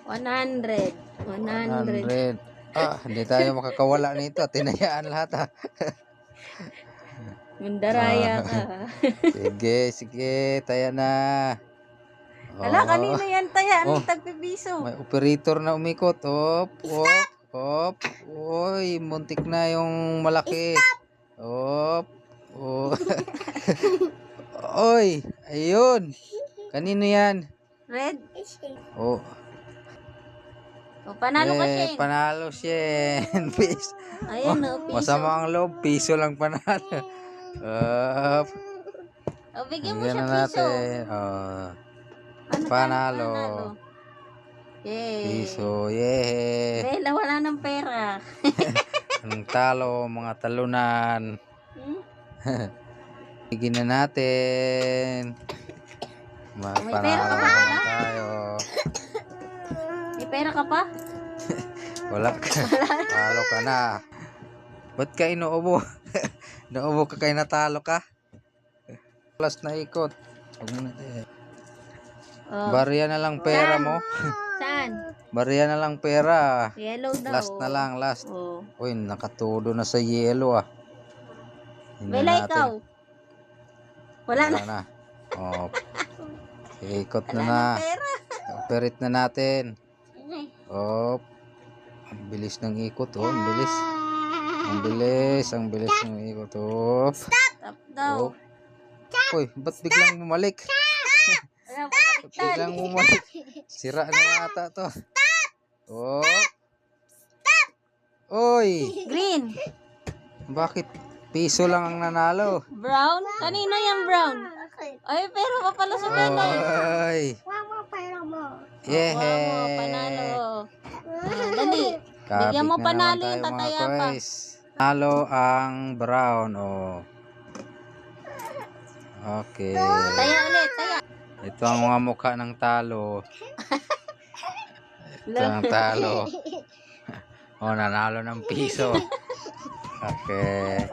100. 100. 100. Hindi tayo makakawala nito. Tinayaan lahat ha. Mandaraya ka. Sige, taya na. Hala, kanino yan taya? Anong tagpipiso? May operator na umikot. Op. Uy, muntik na yung malaki. Op. Oy, ayun. Kanino yan? Red? Oh. Panalo ka, Shane. Panalo, Shane. Piso. Ayan, piso. Masama ang loob. Piso lang panalo. Bigyan mo Bigyan siya na piso. natin. Panalo. Yay. Piso. Yay. Bella, wala ng pera. Ang talo, mga talunan. Bigyan na natin. Panalo na naman tayo. May pera ka pa? Wala ka. Talo ka na. Ba't ka inuubo? Nauubo ka kay natalo ka? Plus na ikot. Huwag mo na tayo. Barya na lang pera mo. Saan? Barya na lang pera. Yellow daw. Last na lang, last. Oh. Uy, nakatudo na sa yellow Bella, ikaw. Wala na. Ikot na. Pera. Operate na natin. Ang bilis ng ikot. Ang bilis. Ang bilis ng ikot. Stop daw. Uy, ba't biglang bumalik? Biglang bumalik. Sira na yata to. Uy! Green. Bakit piso lang ang nanalo? Brown? Kanino yung brown? Ay, pero pa pala sa Bella. Ay! Panalo. Dali. Bigyan mo Kapit na panalo naman yung tayo, mga tataya pa. guys. Panalo ang brown. Okay. Taya ulit, taya. Ito ang mga mukha ng talo. Ito ang talo. Nanalo ng piso. Okay.